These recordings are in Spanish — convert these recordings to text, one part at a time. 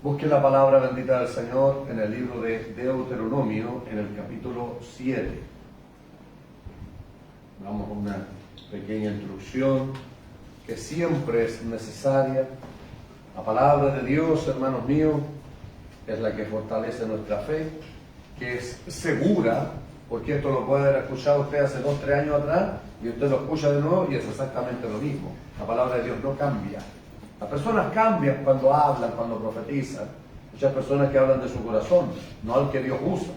Busque la palabra bendita del Señor en el libro de Deuteronomio, en el capítulo 7. Vamos a una pequeña introducción que siempre es necesaria. La palabra de Dios, hermanos míos, es la que fortalece nuestra fe, que es segura, porque esto lo puede haber escuchado usted hace 2 o 3 años atrás y usted lo escucha de nuevo y es exactamente lo mismo. La palabra de Dios no cambia. Las personas cambian cuando hablan, cuando profetizan. Muchas personas que hablan de su corazón, no al que Dios usa,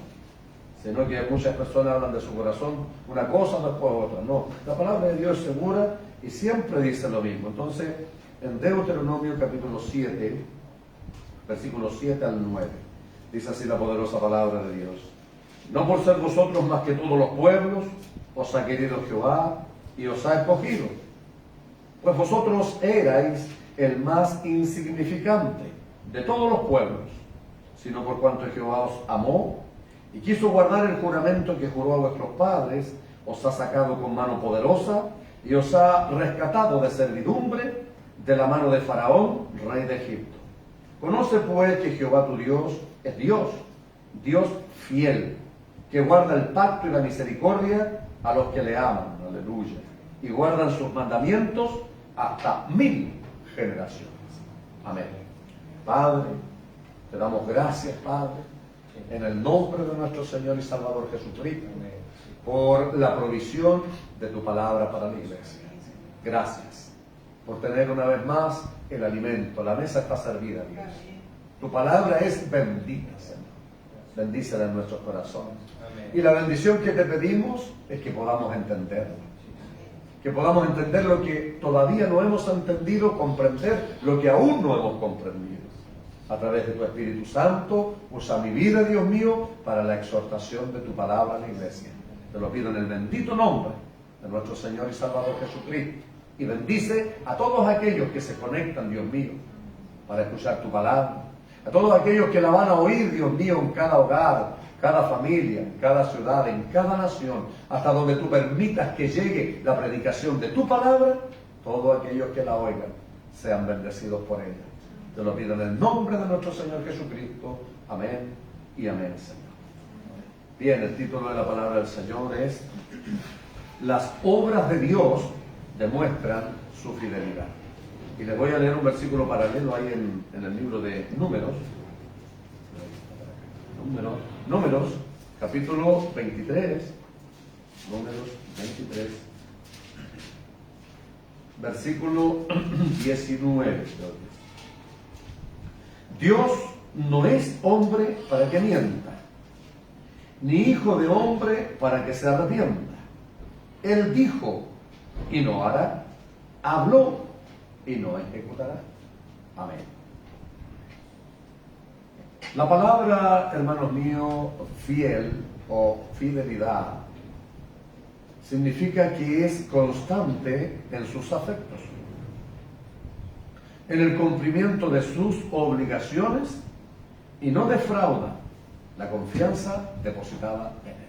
sino que muchas personas hablan de su corazón una cosa, después otra. No, la palabra de Dios es segura y siempre dice lo mismo. Entonces, en Deuteronomio capítulo 7, versículos 7 al 9, dice así la poderosa palabra de Dios. No por ser vosotros más que todos los pueblos, os ha querido Jehová y os ha escogido. Pues vosotros erais el más insignificante de todos los pueblos, sino por cuanto Jehová os amó y quiso guardar el juramento que juró a vuestros padres, os ha sacado con mano poderosa y os ha rescatado de servidumbre de la mano de Faraón, rey de Egipto. Conoce pues que Jehová tu Dios es Dios, Dios fiel, que guarda el pacto y la misericordia a los que le aman, aleluya, y guardan sus mandamientos hasta 1000 generaciones. Amén. Padre, te damos gracias, Padre, en el nombre de nuestro Señor y Salvador Jesucristo, por la provisión de tu palabra para la iglesia. Gracias por tener una vez más el alimento. La mesa está servida, Dios. Tu palabra es bendita, Señor. Bendícela en nuestros corazones. Y la bendición que te pedimos es que podamos entenderlo. Que podamos entender lo que todavía no hemos entendido, comprender lo que aún no hemos comprendido. A través de tu Espíritu Santo, usa mi vida, Dios mío, para la exhortación de tu palabra a la iglesia. Te lo pido en el bendito nombre de nuestro Señor y Salvador Jesucristo. Y bendice a todos aquellos que se conectan, Dios mío, para escuchar tu palabra. A todos aquellos que la van a oír, Dios mío, en cada hogar, cada familia, en cada ciudad, en cada nación, hasta donde tú permitas que llegue la predicación de tu palabra, todos aquellos que la oigan sean bendecidos por ella. Te lo pido en el nombre de nuestro Señor Jesucristo. Amén y amén, Señor. Bien, el título de la palabra del Señor es Las obras de Dios demuestran su fidelidad. Y les voy a leer un versículo paralelo ahí en el libro de Números, capítulo 23, Números 23, versículo 19. Dios no es hombre para que mienta, ni hijo de hombre para que se arrepienta. Él dijo y no hará, habló y no ejecutará. Amén. La palabra, hermanos míos, fiel o fidelidad significa que es constante en sus afectos, en el cumplimiento de sus obligaciones y no defrauda la confianza depositada en él.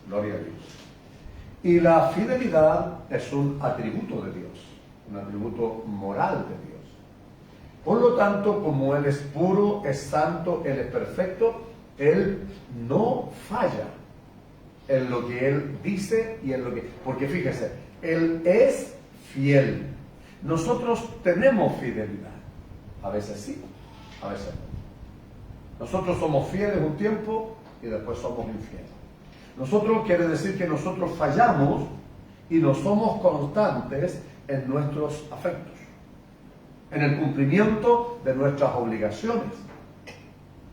Gloria a Dios. Y la fidelidad es un atributo de Dios, un atributo moral de Dios. Por lo tanto, como Él es puro, es santo, Él es perfecto, Él no falla en lo que Él dice y en lo que... Porque fíjese, Él es fiel. Nosotros tenemos fidelidad. A veces sí, a veces no. Nosotros somos fieles un tiempo y después somos infieles. Nosotros quiere decir que nosotros fallamos y no somos constantes en nuestros afectos, en el cumplimiento de nuestras obligaciones,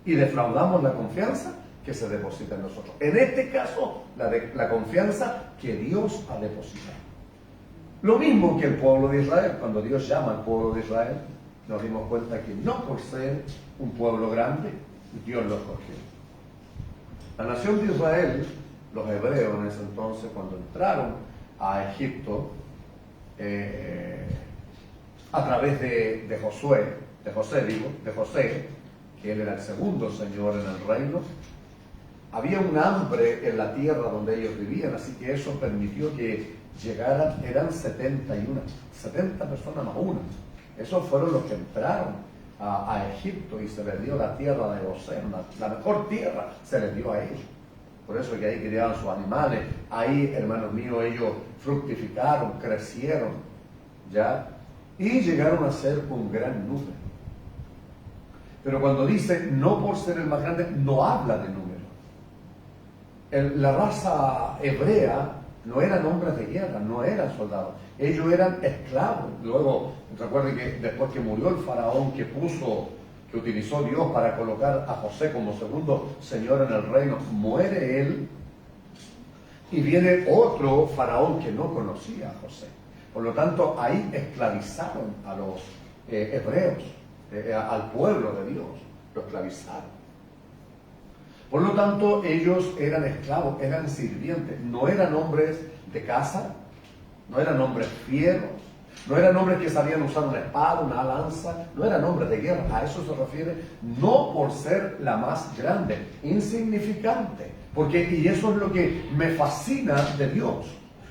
y defraudamos la confianza que se deposita en nosotros. En este caso, la confianza que Dios ha depositado. Lo mismo que el pueblo de Israel. Cuando Dios llama al pueblo de Israel, nos dimos cuenta que no por ser un pueblo grande, Dios lo escogió. La nación de Israel, los hebreos en ese entonces, cuando entraron a Egipto, a través de José, que él era el segundo señor en el reino, había un hambre en la tierra donde ellos vivían, así que eso permitió que llegaran, eran 70 personas más una. Esos fueron los que entraron a Egipto y se les dio la tierra de Gosén, la mejor tierra se les dio a ellos. Por eso que ahí criaban sus animales, ahí, hermanos míos, ellos fructificaron, crecieron, ¿ya? Y llegaron a ser un gran número. Pero cuando dice, no por ser el más grande, no habla de número. La raza hebrea no eran hombres de guerra, no eran soldados. Ellos eran esclavos. Luego, recuerden que después que murió el faraón que utilizó Dios para colocar a José como segundo señor en el reino, muere él y viene otro faraón que no conocía a José. Por lo tanto, ahí esclavizaron a los hebreos, al pueblo de Dios, lo esclavizaron. Por lo tanto, ellos eran esclavos, eran sirvientes, no eran hombres de casa, no eran hombres fieros, no eran hombres que sabían usar una espada, una lanza, no eran hombres de guerra. A eso se refiere, no por ser la más grande, insignificante. Y eso es lo que me fascina de Dios.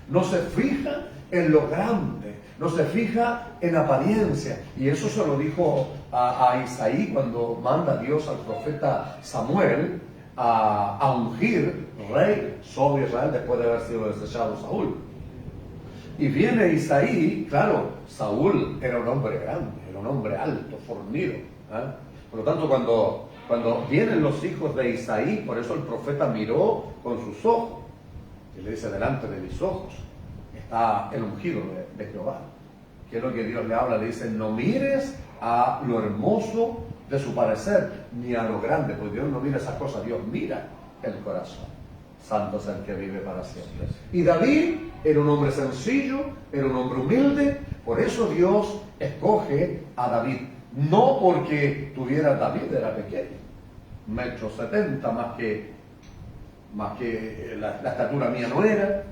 No se fija en lo grande, no se fija en apariencia. Y eso se lo dijo a Isaí cuando manda Dios al profeta Samuel a ungir rey sobre Israel después de haber sido desechado Saúl. Y viene Isaí, claro, Saúl era un hombre grande, era un hombre alto, fornido. Por lo tanto, cuando vienen los hijos de Isaí, por eso el profeta miró con sus ojos, y le dice, delante de mis ojos está el ungido de Jehová. Que es lo que Dios le habla, le dice, no mires a lo hermoso de su parecer, ni a lo grande, porque Dios no mira esas cosas, Dios mira el corazón. Santo es el que vive para siempre. Y David era un hombre sencillo, era un hombre humilde, por eso Dios escoge a David. No porque tuviera David, era pequeño, 1,70 m, más que la estatura mía no era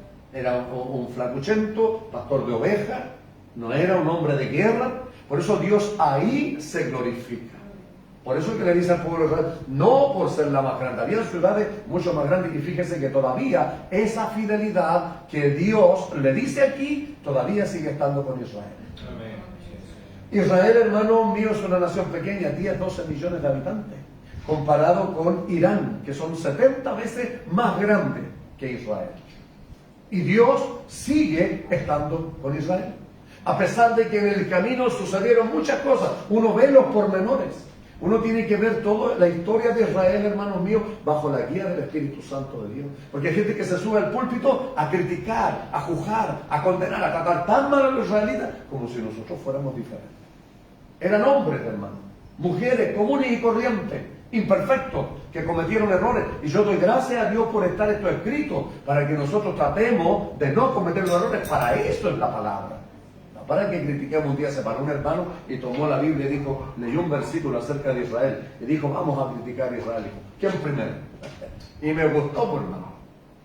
un flacuchento, pastor de ovejas, no era un hombre de guerra, por eso Dios ahí se glorifica. Por eso es que le dice al pueblo de Israel, no por ser la más grande. Había ciudades mucho más grandes y fíjense que todavía esa fidelidad que Dios le dice aquí, todavía sigue estando con Israel. Amén. Israel, hermano mío, es una nación pequeña, 10, 12 millones de habitantes, comparado con Irán, que son 70 veces más grande que Israel. Y Dios sigue estando con Israel. A pesar de que en el camino sucedieron muchas cosas, uno ve los pormenores. Uno tiene que ver toda la historia de Israel, hermanos míos, bajo la guía del Espíritu Santo de Dios. Porque hay gente que se sube al púlpito a criticar, a juzgar, a condenar, a tratar tan mal a los israelitas como si nosotros fuéramos diferentes. Eran hombres, hermanos, mujeres comunes y corrientes, imperfectos, que cometieron errores. Y yo doy gracias a Dios por estar esto escrito, para que nosotros tratemos de no cometer los errores. Para eso es la palabra. Para que critiquemos. Un día se paró un hermano y tomó la Biblia y dijo, leyó un versículo acerca de Israel y dijo, vamos a criticar a Israel. Dijo, ¿quién primero? Y me gustó, por hermano.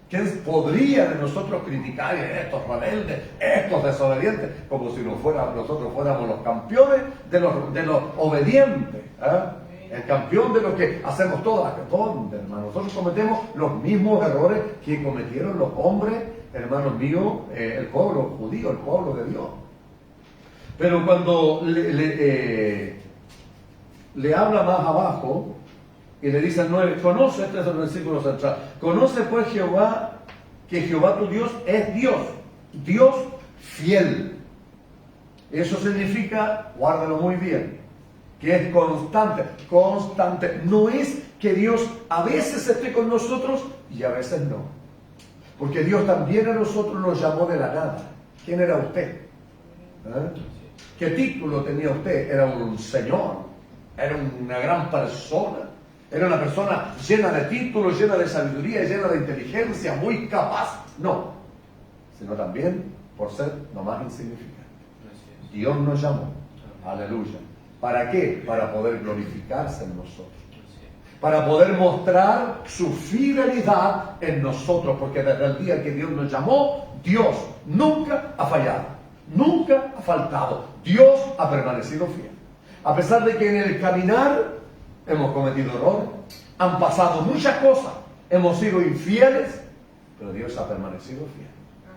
¿Quién podría de nosotros criticar a estos rebeldes, estos desobedientes? Como si nosotros fuéramos los campeones de los obedientes. El campeón de los que hacemos todo. ¿Dónde, hermano? Nosotros cometemos los mismos errores que cometieron los hombres, hermanos míos, el pueblo judío, el pueblo de Dios. Pero cuando le habla más abajo y le dice al 9, conoce, este es el versículo central, conoce pues Jehová, que Jehová tu Dios es Dios, Dios fiel. Eso significa, guárdalo muy bien, que es constante. No es que Dios a veces esté con nosotros y a veces no. Porque Dios también a nosotros nos llamó de la nada. ¿Quién era usted? ¿Qué título tenía usted? ¿Era un señor? ¿Era una gran persona? ¿Era una persona llena de títulos, llena de sabiduría, llena de inteligencia, muy capaz? No, sino también por ser lo más insignificante. Dios nos llamó, aleluya. ¿Para qué? Para poder glorificarse en nosotros. Para poder mostrar su fidelidad en nosotros, porque desde el día que Dios nos llamó, Dios nunca ha fallado. Nunca ha faltado. Dios ha permanecido fiel. A pesar de que en el caminar hemos cometido errores, han pasado muchas cosas, hemos sido infieles, pero Dios ha permanecido fiel.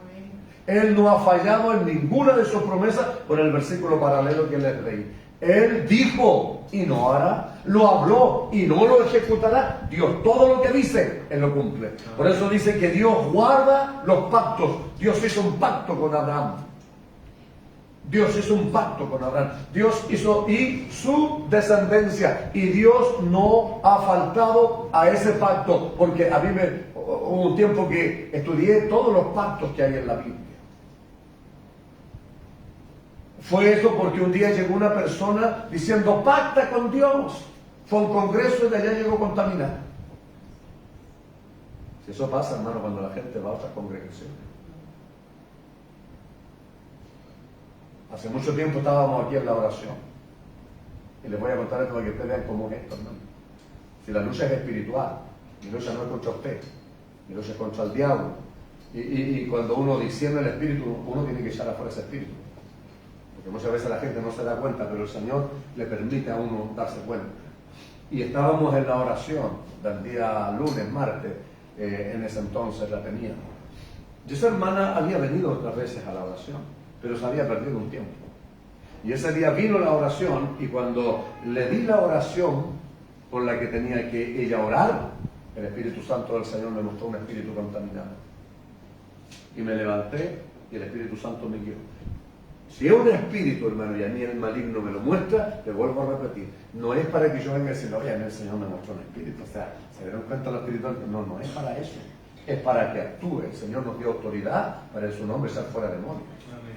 Amén. Él no ha fallado en ninguna de sus promesas, por el versículo paralelo que les leí. Él dijo y no hará, lo habló y no lo ejecutará. Dios todo lo que dice, Él lo cumple. Por eso dice que Dios guarda los pactos. Dios hizo un pacto con Abraham. Dios hizo un pacto con Abraham. Dios hizo y su descendencia. Y Dios no ha faltado a ese pacto. Porque a mí hubo un tiempo que estudié todos los pactos que hay en la Biblia. Fue eso porque un día llegó una persona diciendo pacta con Dios. Fue un congreso y de allá llegó contaminado. Si eso pasa, hermano, cuando la gente va a otras congregaciones. Hace mucho tiempo estábamos aquí en la oración. Y les voy a contar esto para que ustedes vean cómo es esto, hermano. Si la lucha es espiritual, mi lucha no es contra usted, mi lucha es contra el diablo. Y cuando uno discierne el espíritu, uno tiene que echar afuera ese espíritu. Porque muchas veces la gente no se da cuenta, pero el Señor le permite a uno darse cuenta. Y estábamos en la oración del día lunes, martes, en ese entonces la teníamos. Y esa hermana había venido otras veces a la oración, pero se había perdido un tiempo. Y ese día vino la oración, y cuando le di la oración por la que tenía que ella orar, el Espíritu Santo del Señor me mostró un espíritu contaminado. Y me levanté y el Espíritu Santo me guió. Si es un espíritu, hermano, y a mí el maligno me lo muestra, le vuelvo a repetir, no es para que yo venga y decir, oye, a mí el Señor me mostró un espíritu, o sea, ¿se dieron cuenta lo espiritual? No, no es para eso, es para que actúe. El Señor nos dio autoridad para en su nombre echar fuera demonios.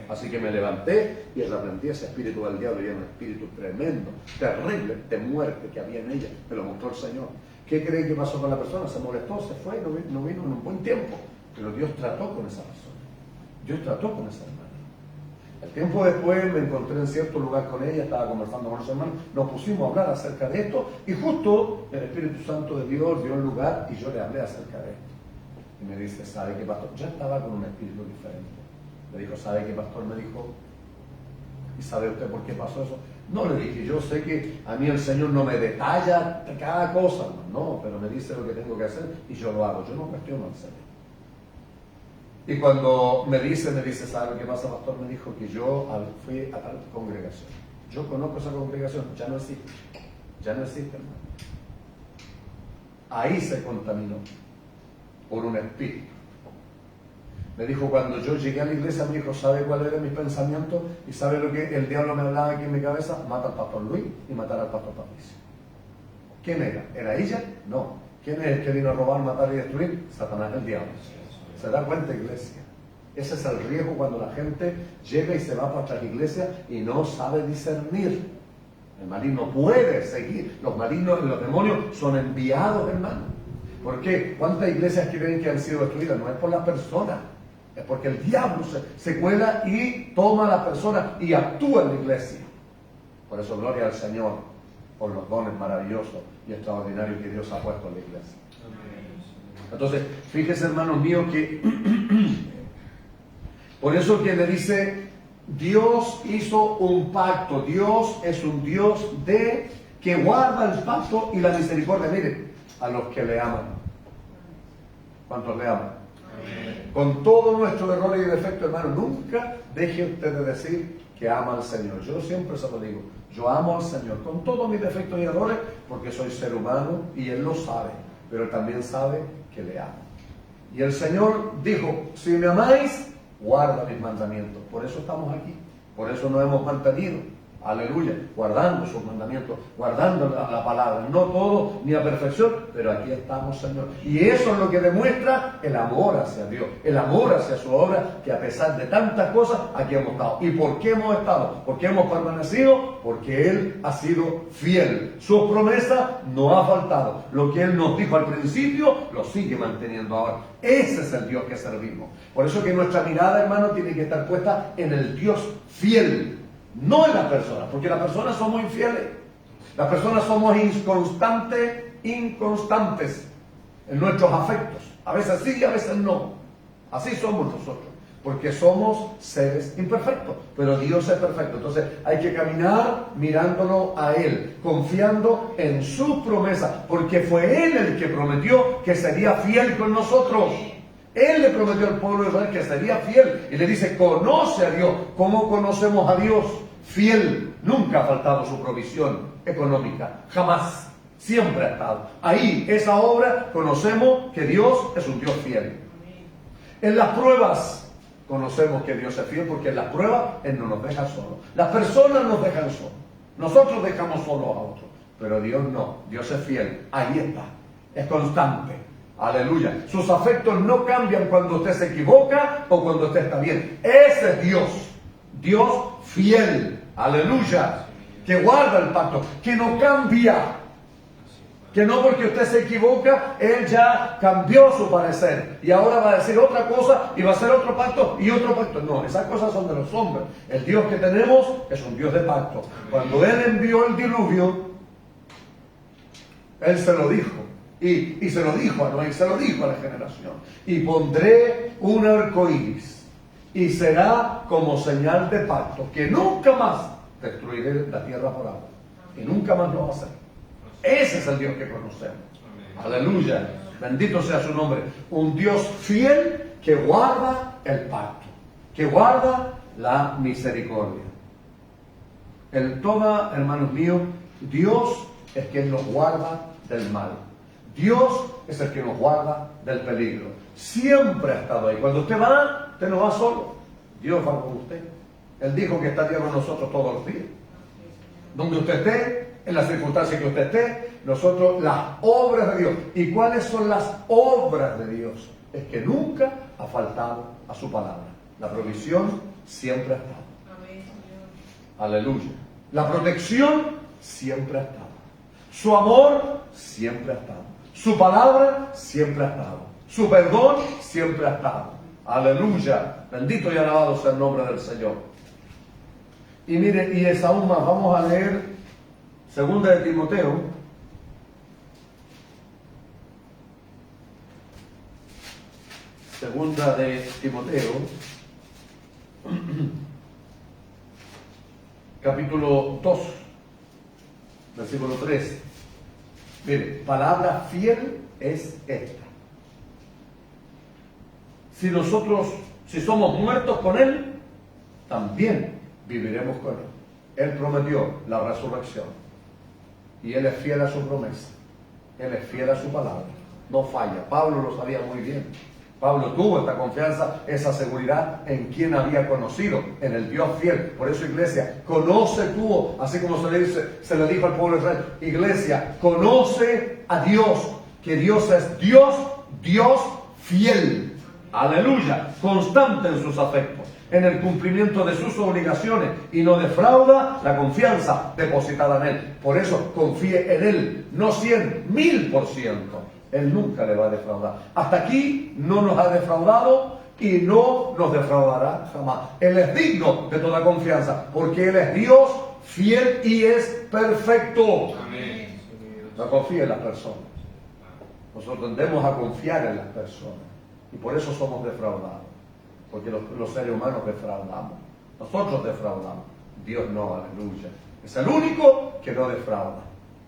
Así que me levanté y reprendí ese espíritu del diablo, y era un espíritu tremendo, terrible, de muerte que había en ella, me lo mostró el Señor. ¿Qué cree que pasó con la persona? Se molestó, se fue, no vino en un buen tiempo, pero Dios trató con esa persona, Dios trató con esa hermana. El tiempo después me encontré en cierto lugar con ella, estaba conversando con los hermanos, nos pusimos a hablar acerca de esto, y justo el Espíritu Santo de Dios dio el lugar y yo le hablé acerca de esto. Y me dice, ¿sabe qué, pastor? Ya estaba con un espíritu diferente. Me dijo, ¿sabe qué, pastor? Me dijo, ¿y sabe usted por qué pasó eso? No, le dije, yo sé que a mí el Señor no me detalla cada cosa, no, pero me dice lo que tengo que hacer y yo lo hago, yo no cuestiono al Señor. Y cuando me dice, ¿sabe qué pasa, pastor? Me dijo que yo fui a tal congregación. Yo conozco esa congregación, ya no existe, hermano. Ahí se contaminó por un espíritu. Me dijo, cuando yo llegué a la iglesia, me dijo, ¿sabe cuál era mi pensamiento? ¿Y sabe lo que el diablo me hablaba aquí en mi cabeza? Mata al pastor Luis y matar al pastor Patricio. ¿Quién era? ¿Era ella? No. ¿Quién es el que vino a robar, matar y destruir? Satanás, el diablo. ¿Se da cuenta, iglesia? Ese es el riesgo cuando la gente llega y se va para otras iglesias y no sabe discernir. El maligno puede seguir. Los malignos, los demonios son enviados, hermano. ¿Por qué? ¿Cuántas iglesias creen que han sido destruidas? No es por la persona, es porque el diablo se cuela y toma a la persona y actúa en la iglesia. Por eso, gloria al Señor por los dones maravillosos y extraordinarios que Dios ha puesto en la iglesia. Entonces, fíjese, hermanos míos, que por eso que le dice, Dios hizo un pacto. Dios es un Dios que guarda el pacto y la misericordia. Miren, a los que le aman. ¿Cuántos le aman? Amén. Con todo nuestro error y defecto, hermano, nunca deje usted de decir que ama al Señor. Yo siempre se lo digo, yo amo al Señor con todos mis defectos y errores, porque soy ser humano y Él lo sabe, pero Él también sabe que le amo. Y el Señor dijo, si me amáis, guarda mis mandamientos. Por eso estamos aquí, por eso nos hemos mantenido, aleluya, guardando sus mandamientos, guardando la palabra, no todo ni a perfección, pero aquí estamos, Señor. Y eso es lo que demuestra el amor hacia Dios, el amor hacia su obra, que a pesar de tantas cosas, aquí hemos estado. ¿Y por qué hemos estado? ¿Por qué hemos permanecido? Porque Él ha sido fiel. Su promesa no ha faltado. Lo que Él nos dijo al principio, lo sigue manteniendo ahora. Ese es el Dios que servimos. Por eso que nuestra mirada, hermano, tiene que estar puesta en el Dios fiel. No en las personas, porque las personas somos infieles. Las personas somos inconstantes en nuestros afectos. A veces sí y a veces no. Así somos nosotros, porque somos seres imperfectos, pero Dios es perfecto. Entonces hay que caminar mirándolo a Él, confiando en su promesa, porque fue Él el que prometió que sería fiel con nosotros. Él le prometió al pueblo de Israel que sería fiel y le dice, conoce a Dios. ¿Cómo conocemos a Dios? Fiel. Nunca ha faltado su provisión económica, jamás. Siempre ha estado. Ahí, esa obra, conocemos que Dios es un Dios fiel. En las pruebas, conocemos que Dios es fiel, porque en las pruebas Él no nos deja solos. Las personas nos dejan solos. Nosotros dejamos solos a otros. Pero Dios no. Dios es fiel. Ahí está. Es constante. Aleluya. Sus afectos no cambian cuando usted se equivoca o cuando usted está bien. Ese es Dios. Dios fiel. Aleluya. Que guarda el pacto. Que no cambia. Que no porque usted se equivoca, Él ya cambió su parecer. Y ahora va a decir otra cosa y va a hacer otro pacto y otro pacto. No, esas cosas son de los hombres. El Dios que tenemos es un Dios de pacto. Cuando Él envió el diluvio, Él se lo dijo. Y se lo dijo a Noé, y se lo dijo a la generación. Y pondré un arco iris. Y será como señal de pacto. Que nunca más destruiré la tierra por agua. Y nunca más lo va a hacer. Ese es el Dios que conocemos. Amén. Aleluya. Bendito sea su nombre. Un Dios fiel que guarda el pacto. Que guarda la misericordia. Hermanos míos, Dios es quien nos guarda del mal. Dios es el que nos guarda del peligro. Siempre ha estado ahí. Cuando usted no va solo. Dios va con usted. Él dijo que estaría con nosotros todos los días. Donde usted esté, en las circunstancias que usted esté, nosotros, las obras de Dios. ¿Y cuáles son las obras de Dios? Es que nunca ha faltado a su palabra. La provisión siempre ha estado. Amén. Aleluya. La protección siempre ha estado. Su amor siempre ha estado. Su palabra siempre ha estado. Su perdón siempre ha estado. Aleluya. Bendito y alabado sea el nombre del Señor. Y mire, y es aún más. Vamos a leer Segunda de Timoteo, capítulo 2, versículo 3. Mire, palabra fiel es esta. Si somos muertos con Él, también viviremos con Él. Él prometió la resurrección. Y Él es fiel a su promesa. Él es fiel a su palabra. No falla. Pablo lo sabía muy bien. Pablo tuvo esta confianza, esa seguridad en quien había conocido, en el Dios fiel. Por eso, iglesia, conoce tú, así como se le dijo al pueblo de Israel, iglesia, conoce a Dios, que Dios es Dios fiel. Aleluya. Constante en sus afectos, en el cumplimiento de sus obligaciones, y no defrauda la confianza depositada en Él. Por eso confíe en Él, no 100, 1000%. Él nunca le va a defraudar. Hasta aquí no nos ha defraudado y no nos defraudará jamás. Él es digno de toda confianza, porque Él es Dios fiel y es perfecto. Amén. No confíe en las personas. Nosotros tendemos a confiar en las personas y por eso somos defraudados. Porque los seres humanos defraudamos. Nosotros defraudamos. Dios no, aleluya. Es el único que no defrauda.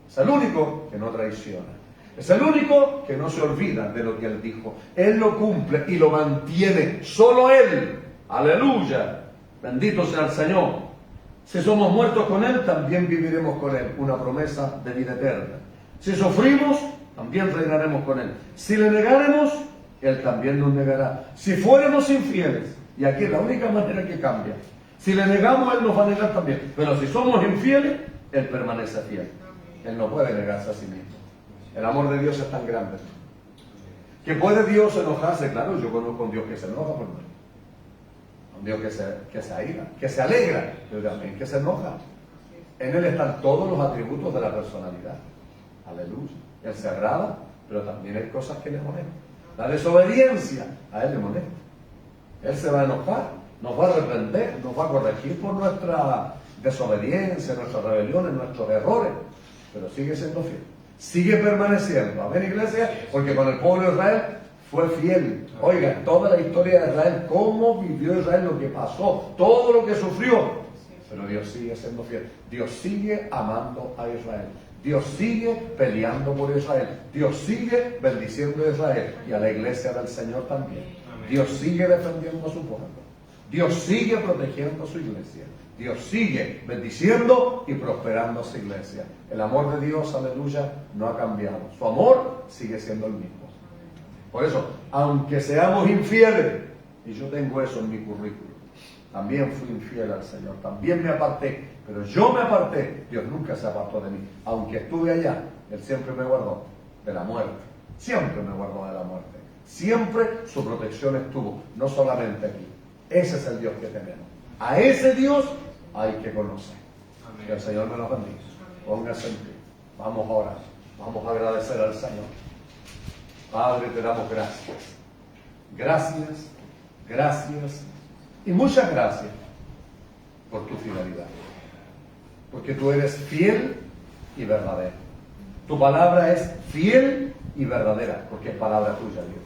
Es el único que no traiciona. Es el único que no se olvida de lo que Él dijo. Él lo cumple y lo mantiene. Solo Él. Aleluya. Bendito sea el Señor. Si somos muertos con Él, también viviremos con Él. Una promesa de vida eterna. Si sufrimos, también reinaremos con Él. Si le negaremos, Él también nos negará. Si fuéramos infieles, y aquí es la única manera que cambia. Si le negamos, Él nos va a negar también. Pero si somos infieles, Él permanece fiel. Él no puede negarse a sí mismo. El amor de Dios es tan grande. ¿Que puede Dios enojarse? Claro, yo conozco un Dios que se enoja por mí. Un Dios que se aira, que se alegra, pero también que se enoja. En Él están todos los atributos de la personalidad. Aleluya. Él se agrada, pero también hay cosas que le molestan. La desobediencia a Él le molesta. Él se va a enojar, nos va a reprender, nos va a corregir por nuestra desobediencia, nuestras rebeliones, nuestros errores, pero sigue siendo fiel, sigue permaneciendo. Amén, iglesia, porque con el pueblo de Israel fue fiel. Oiga, toda la historia de Israel, cómo vivió Israel, lo que pasó, todo lo que sufrió, pero Dios sigue siendo fiel. Dios sigue amando a Israel. Dios sigue peleando por Israel. Dios sigue bendiciendo a Israel y a la iglesia del Señor también. Amén. Dios sigue defendiendo a su pueblo. Dios sigue protegiendo a su iglesia. Dios sigue bendiciendo y prosperando a su iglesia. El amor de Dios, aleluya, no ha cambiado. Su amor sigue siendo el mismo. Por eso, aunque seamos infieles, y yo tengo eso en mi currículum, también fui infiel al Señor, también me aparté, pero yo me aparté, Dios nunca se apartó de mí. Aunque estuve allá, Él siempre me guardó de la muerte, siempre me guardó de la muerte. Siempre su protección estuvo, no solamente aquí. Ese es el Dios que tenemos. A ese Dios hay que conocer. Amén. Que el Señor me lo bendiga. Póngase en pie. Vamos a orar. Vamos a agradecer al Señor. Padre, te damos gracias. Gracias, gracias y muchas gracias por tu fidelidad. Porque tú eres fiel y verdadero. Tu palabra es fiel y verdadera, porque es palabra tuya, Dios.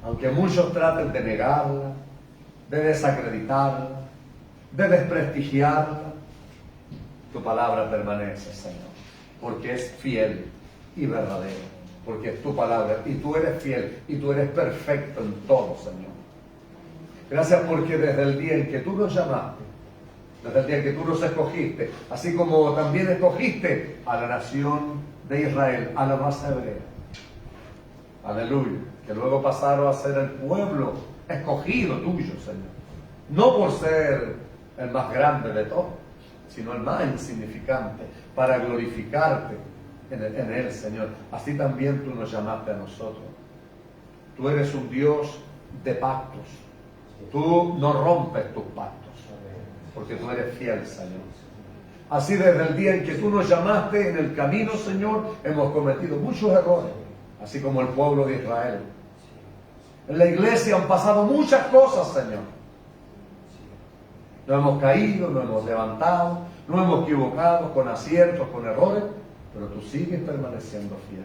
Aunque muchos traten de negarla, de desacreditarla, de desprestigiarla, tu palabra permanece, Señor, porque es fiel y verdadera, porque es tu palabra, y tú eres fiel, y tú eres perfecto en todo, Señor. Gracias porque desde el día en que tú nos llamaste, desde el día en que tú nos escogiste, así como también escogiste a la nación de Israel, a la raza hebrea, aleluya, que luego pasaron a ser el pueblo escogido tuyo, Señor. No por ser el más grande de todos, sino el más insignificante, para glorificarte en él, Señor. Así también tú nos llamaste a nosotros. Tú eres un Dios de pactos. Tú no rompes tus pactos, porque tú eres fiel, Señor. Así desde el día en que tú nos llamaste en el camino, Señor, hemos cometido muchos errores, así como el pueblo de Israel. En la iglesia han pasado muchas cosas, Señor. No hemos caído, no hemos levantado, no hemos equivocado con aciertos, con errores, pero tú sigues permaneciendo fiel.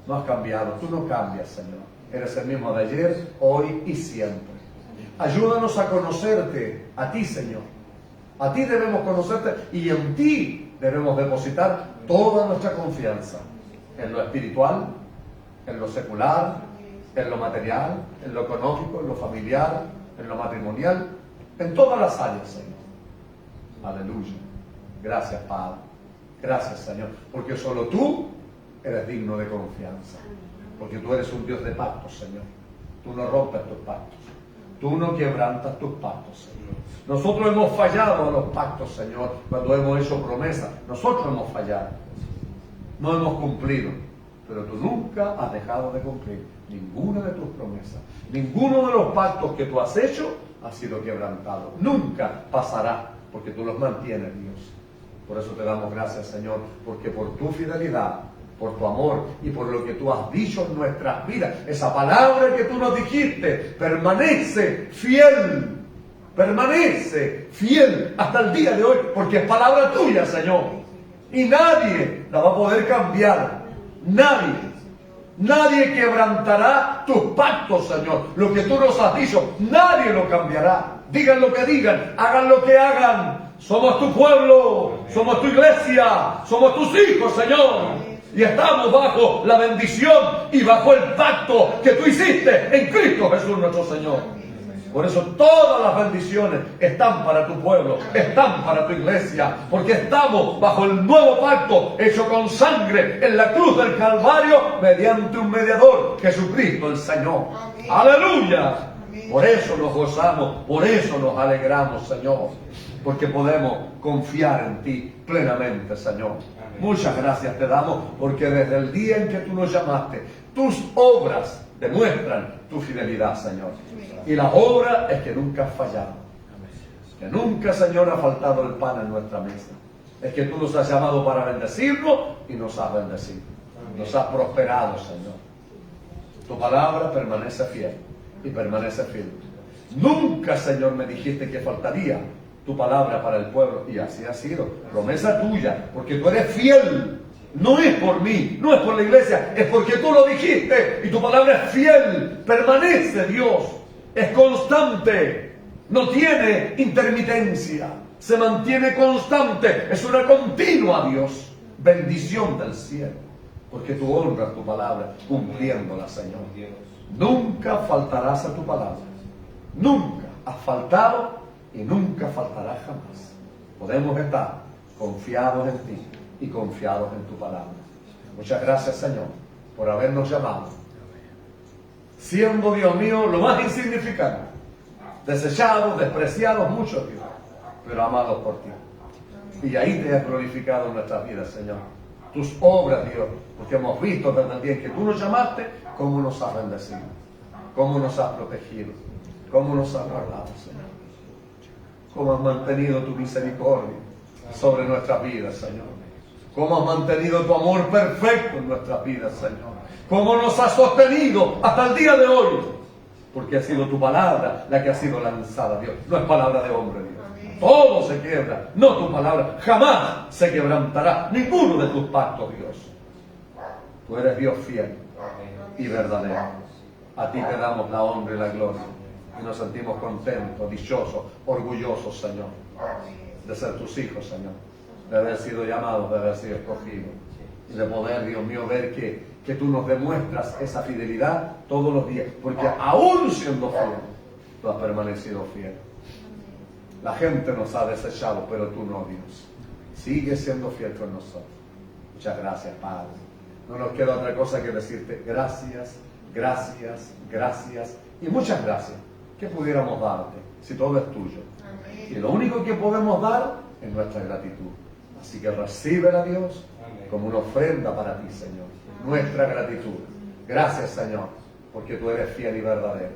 No has cambiado, tú no cambias, Señor. Eres el mismo de ayer, hoy y siempre. Ayúdanos a conocerte, a ti, Señor. A ti debemos conocerte y en ti debemos depositar toda nuestra confianza. En lo espiritual, en lo secular, en lo material, en lo económico, en lo familiar, en lo matrimonial, en todas las áreas, Señor. Aleluya. Gracias, Padre. Gracias, Señor. Porque solo tú eres digno de confianza. Porque tú eres un Dios de pactos, Señor. Tú no rompes tus pactos. Tú no quebrantas tus pactos, Señor. Nosotros hemos fallado a los pactos, Señor, cuando hemos hecho promesas. Nosotros hemos fallado. No hemos cumplido. Pero tú nunca has dejado de cumplir ninguna de tus promesas. Ninguno de los pactos que tú has hecho ha sido quebrantado. Nunca pasará, porque tú los mantienes, Dios. Por eso te damos gracias, Señor, porque por tu fidelidad, por tu amor y por lo que tú has dicho en nuestras vidas, esa palabra que tú nos dijiste, permanece fiel hasta el día de hoy, porque es palabra tuya, Señor. Y nadie la va a poder cambiar. Nadie quebrantará tus pactos, Señor. Lo que tú nos has dicho, nadie lo cambiará. Digan lo que digan, hagan lo que hagan. Somos tu pueblo, somos tu iglesia, somos tus hijos, Señor. Y estamos bajo la bendición y bajo el pacto que tú hiciste en Cristo Jesús nuestro Señor. Por eso todas las bendiciones están para tu pueblo, están para tu iglesia, porque estamos bajo el nuevo pacto hecho con sangre en la cruz del Calvario mediante un mediador, Jesucristo el Señor. Amén. ¡Aleluya! Amén. Por eso nos gozamos, por eso nos alegramos, Señor, porque podemos confiar en ti plenamente, Señor. Amén. Muchas gracias te damos, porque desde el día en que tú nos llamaste, tus obras demuestran tu fidelidad, Señor. Y la obra es que nunca has fallado. Que nunca, Señor, ha faltado el pan en nuestra mesa. Es que tú nos has llamado para bendecirnos y nos has bendecido. Nos has prosperado, Señor. Tu palabra permanece fiel y permanece fiel. Nunca, Señor, me dijiste que faltaría tu palabra para el pueblo. Y así ha sido. Promesa tuya, porque tú eres fiel. No es por mí, no es por la iglesia, es porque tú lo dijiste y tu palabra es fiel, permanece, Dios, es constante, no tiene intermitencia, se mantiene constante, es una continua, Dios, bendición del cielo, porque tú honras tu palabra cumpliéndola, Señor. Nunca faltarás a tu palabra, nunca has faltado y nunca faltará jamás. Podemos estar confiados en ti y confiados en tu palabra. Muchas gracias, Señor, por habernos llamado, siendo, Dios mío, lo más insignificante, desechados, despreciados, muchos, Dios, pero amados por ti. Y ahí te has glorificado en nuestras vidas, Señor. Tus obras, Dios, porque hemos visto desde el día en que tú nos llamaste, cómo nos has bendecido, cómo nos has protegido, cómo nos has guardado, Señor. Cómo has mantenido tu misericordia sobre nuestras vidas, Señor. Cómo has mantenido tu amor perfecto en nuestras vidas, Señor. Cómo nos has sostenido hasta el día de hoy. Porque ha sido tu palabra la que ha sido lanzada, Dios. No es palabra de hombre, Dios. Todo se quiebra, no tu palabra. Jamás se quebrantará ninguno de tus pactos, Dios. Tú eres Dios fiel y verdadero. A ti te damos la honra y la gloria. Y nos sentimos contentos, dichosos, orgullosos, Señor, de ser tus hijos, Señor, de haber sido llamados, de haber sido escogidos, y de poder, Dios mío, ver que tú nos demuestras esa fidelidad todos los días, porque aún siendo fiel, tú has permanecido fiel. La gente nos ha desechado, pero tú no, Dios. Sigue siendo fiel con nosotros. Muchas gracias, Padre. No nos queda otra cosa que decirte gracias, gracias, gracias y muchas gracias. ¿Qué pudiéramos darte si todo es tuyo? Y lo único que podemos dar es nuestra gratitud. Así que recíbela, Dios, como una ofrenda para ti, Señor. Nuestra gratitud. Gracias, Señor, porque tú eres fiel y verdadero.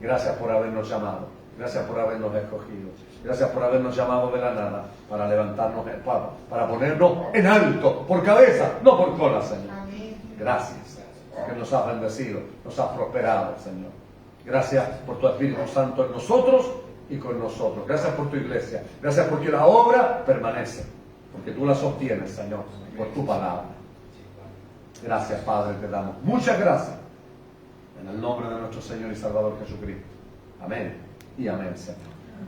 Gracias por habernos llamado. Gracias por habernos escogido. Gracias por habernos llamado de la nada para levantarnos, para ponernos en alto, por cabeza, no por cola, Señor. Gracias, porque nos has bendecido, nos has prosperado, Señor. Gracias por tu Espíritu Santo en nosotros y con nosotros. Gracias por tu iglesia. Gracias porque la obra permanece, porque tú la sostienes, Señor, por tu palabra. Gracias, Padre, te damos muchas gracias. En el nombre de nuestro Señor y Salvador Jesucristo. Amén y amén, Señor.